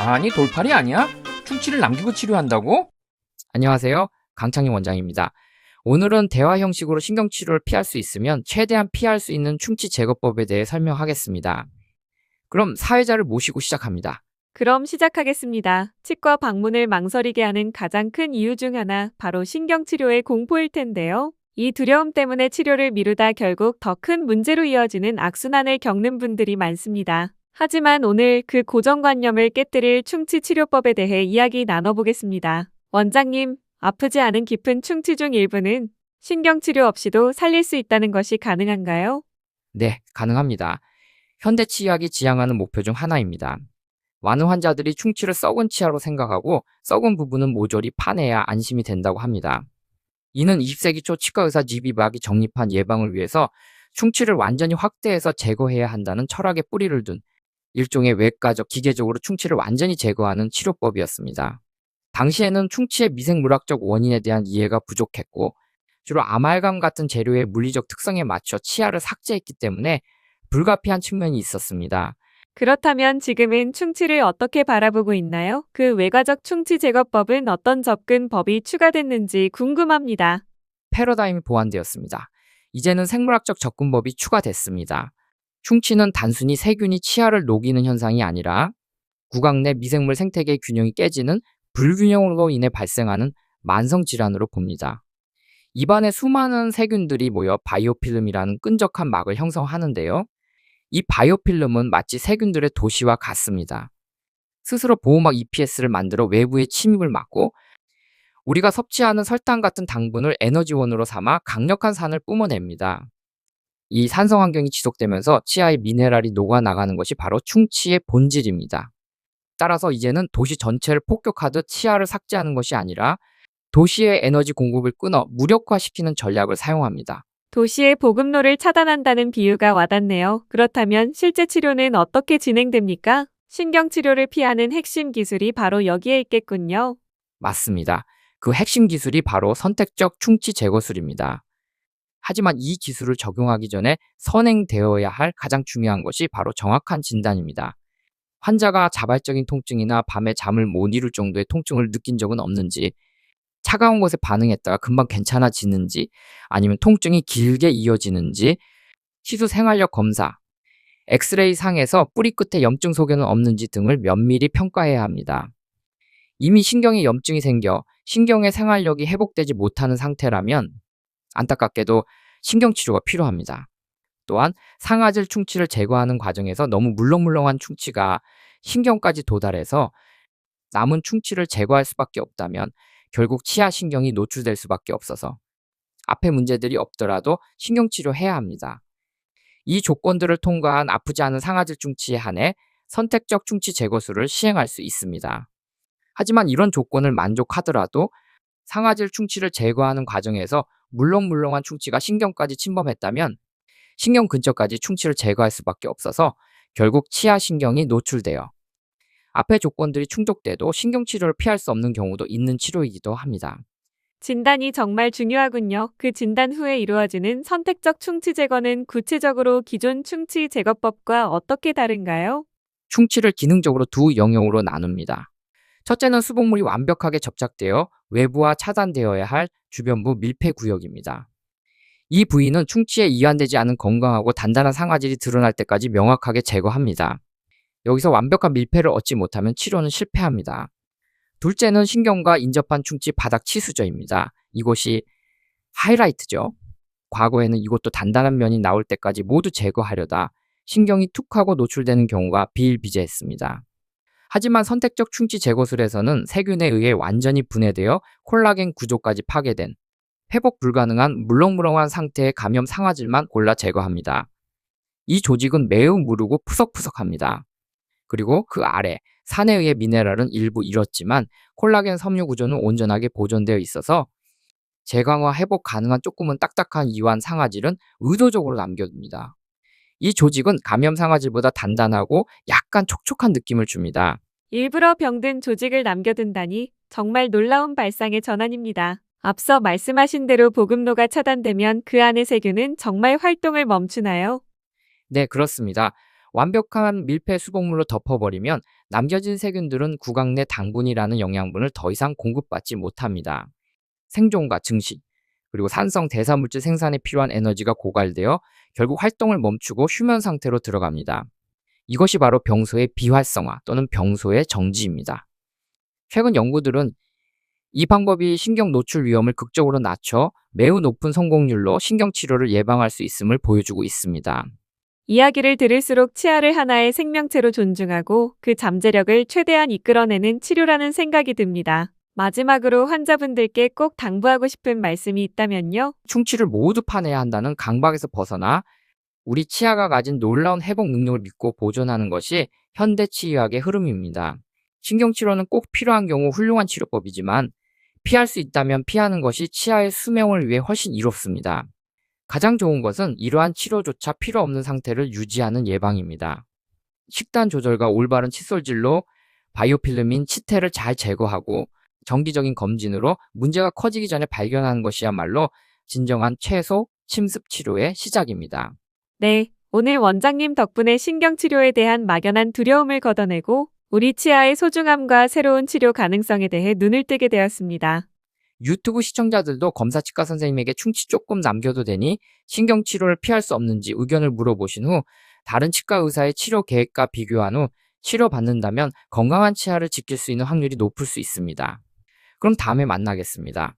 아니, 돌팔이 아니야? 충치를 남기고 치료한다고? 안녕하세요. 강창희 원장입니다. 오늘은 대화 형식으로 신경치료를 피할 수 있으면 최대한 피할 수 있는 충치 제거법에 대해 설명하겠습니다. 그럼 사회자를 모시고 시작합니다. 그럼 시작하겠습니다. 치과 방문을 망설이게 하는 가장 큰 이유 중 하나, 바로 신경치료의 공포일 텐데요. 이 두려움 때문에 치료를 미루다 결국 더 큰 문제로 이어지는 악순환을 겪는 분들이 많습니다. 하지만 오늘 그 고정관념을 깨뜨릴 충치치료법에 대해 이야기 나눠보겠습니다. 원장님, 아프지 않은 깊은 충치 중 일부는 신경치료 없이도 살릴 수 있다는 것이 가능한가요? 네, 가능합니다. 현대치의학이 지향하는 목표 중 하나입니다. 많은 환자들이 충치를 썩은 치아로 생각하고 썩은 부분은 모조리 파내야 안심이 된다고 합니다. 이는 20세기 초 치과의사 지비박이 정립한 예방을 위해서 충치를 완전히 확대해서 제거해야 한다는 철학의 뿌리를 둔 일종의 외과적, 기계적으로 충치를 완전히 제거하는 치료법이었습니다. 당시에는 충치의 미생물학적 원인에 대한 이해가 부족했고 주로 아말감 같은 재료의 물리적 특성에 맞춰 치아를 삭제했기 때문에 불가피한 측면이 있었습니다. 그렇다면 지금은 충치를 어떻게 바라보고 있나요? 그 외과적 충치 제거법은 어떤 접근법이 추가됐는지 궁금합니다. 패러다임이 보완되었습니다. 이제는 생물학적 접근법이 추가됐습니다. 충치는 단순히 세균이 치아를 녹이는 현상이 아니라 구강 내 미생물 생태계의 균형이 깨지는 불균형으로 인해 발생하는 만성 질환으로 봅니다. 입안에 수많은 세균들이 모여 바이오필름이라는 끈적한 막을 형성하는데요. 이 바이오필름은 마치 세균들의 도시와 같습니다. 스스로 보호막 EPS를 만들어 외부의 침입을 막고 우리가 섭취하는 설탕 같은 당분을 에너지원으로 삼아 강력한 산을 뿜어냅니다. 이 산성 환경이 지속되면서 치아의 미네랄이 녹아나가는 것이 바로 충치의 본질입니다. 따라서 이제는 도시 전체를 폭격하듯 치아를 삭제하는 것이 아니라 도시의 에너지 공급을 끊어 무력화시키는 전략을 사용합니다. 도시의 보급로를 차단한다는 비유가 와닿네요. 그렇다면 실제 치료는 어떻게 진행됩니까? 신경치료를 피하는 핵심 기술이 바로 여기에 있겠군요. 맞습니다. 그 핵심 기술이 바로 선택적 충치 제거술입니다. 하지만 이 기술을 적용하기 전에 선행되어야 할 가장 중요한 것이 바로 정확한 진단입니다. 환자가 자발적인 통증이나 밤에 잠을 못 이룰 정도의 통증을 느낀 적은 없는지, 차가운 것에 반응했다가 금방 괜찮아지는지, 아니면 통증이 길게 이어지는지, 시수 생활력 검사, 엑스레이 상에서 뿌리 끝에 염증 소견은 없는지 등을 면밀히 평가해야 합니다. 이미 신경에 염증이 생겨 신경의 생활력이 회복되지 못하는 상태라면 안타깝게도 신경치료가 필요합니다. 또한 상아질 충치를 제거하는 과정에서 너무 물렁물렁한 충치가 신경까지 도달해서 남은 충치를 제거할 수밖에 없다면 결국 치아 신경이 노출될 수밖에 없어서 앞에 문제들이 없더라도 신경치료해야 합니다. 이 조건들을 통과한 아프지 않은 상아질 충치에 한해 선택적 충치 제거술을 시행할 수 있습니다. 하지만 이런 조건을 만족하더라도 상아질 충치를 제거하는 과정에서 물렁물렁한 충치가 신경까지 침범했다면 신경 근처까지 충치를 제거할 수밖에 없어서 결국 치아 신경이 노출되어 앞의 조건들이 충족돼도 신경치료를 피할 수 없는 경우도 있는 치료이기도 합니다. 진단이 정말 중요하군요. 그 진단 후에 이루어지는 선택적 충치 제거는 구체적으로 기존 충치 제거법과 어떻게 다른가요? 충치를 기능적으로 두 영역으로 나눕니다. 첫째는 수복물이 완벽하게 접착되어 외부와 차단되어야 할 주변부 밀폐 구역입니다. 이 부위는 충치에 이완되지 않은 건강하고 단단한 상아질이 드러날 때까지 명확하게 제거합니다. 여기서 완벽한 밀폐를 얻지 못하면 치료는 실패합니다. 둘째는 신경과 인접한 충치 바닥 치수저입니다. 이곳이 하이라이트죠. 과거에는 이곳도 단단한 면이 나올 때까지 모두 제거하려다 신경이 툭 하고 노출되는 경우가 비일비재했습니다. 하지만 선택적 충치 제거술에서는 세균에 의해 완전히 분해되어 콜라겐 구조까지 파괴된 회복 불가능한 물렁물렁한 상태의 감염 상아질만 골라 제거합니다. 이 조직은 매우 무르고 푸석푸석합니다. 그리고 그 아래 산에 의해 미네랄은 일부 잃었지만 콜라겐 섬유 구조는 온전하게 보존되어 있어서 재강화 회복 가능한 조금은 딱딱한 이완 상아질은 의도적으로 남겨둡니다. 이 조직은 감염 상아질보다 단단하고 약간 촉촉한 느낌을 줍니다. 일부러 병든 조직을 남겨둔다니 정말 놀라운 발상의 전환입니다. 앞서 말씀하신 대로 보급로가 차단되면 그 안의 세균은 정말 활동을 멈추나요? 네, 그렇습니다. 완벽한 밀폐 수복물로 덮어버리면 남겨진 세균들은 구강 내 당분이라는 영양분을 더 이상 공급받지 못합니다. 생존과 증식, 그리고 산성 대사물질 생산에 필요한 에너지가 고갈되어 결국 활동을 멈추고 휴면 상태로 들어갑니다. 이것이 바로 병소의 비활성화 또는 병소의 정지입니다. 최근 연구들은 이 방법이 신경 노출 위험을 극적으로 낮춰 매우 높은 성공률로 신경치료를 예방할 수 있음을 보여주고 있습니다. 이야기를 들을수록 치아를 하나의 생명체로 존중하고 그 잠재력을 최대한 이끌어내는 치료라는 생각이 듭니다. 마지막으로 환자분들께 꼭 당부하고 싶은 말씀이 있다면요? 충치를 모두 파내야 한다는 강박에서 벗어나 우리 치아가 가진 놀라운 회복 능력을 믿고 보존하는 것이 현대 치의학의 흐름입니다. 신경치료는 꼭 필요한 경우 훌륭한 치료법이지만 피할 수 있다면 피하는 것이 치아의 수명을 위해 훨씬 이롭습니다. 가장 좋은 것은 이러한 치료조차 필요 없는 상태를 유지하는 예방입니다. 식단 조절과 올바른 칫솔질로 바이오필름인 치태를 잘 제거하고 정기적인 검진으로 문제가 커지기 전에 발견하는 것이야말로 진정한 최소 침습 치료의 시작입니다. 네, 오늘 원장님 덕분에 신경치료에 대한 막연한 두려움을 걷어내고 우리 치아의 소중함과 새로운 치료 가능성에 대해 눈을 뜨게 되었습니다. 유튜브 시청자들도 검사치과 선생님에게 충치 조금 남겨도 되니 신경치료를 피할 수 없는지 의견을 물어보신 후 다른 치과 의사의 치료 계획과 비교한 후 치료받는다면 건강한 치아를 지킬 수 있는 확률이 높을 수 있습니다. 그럼 다음에 만나겠습니다.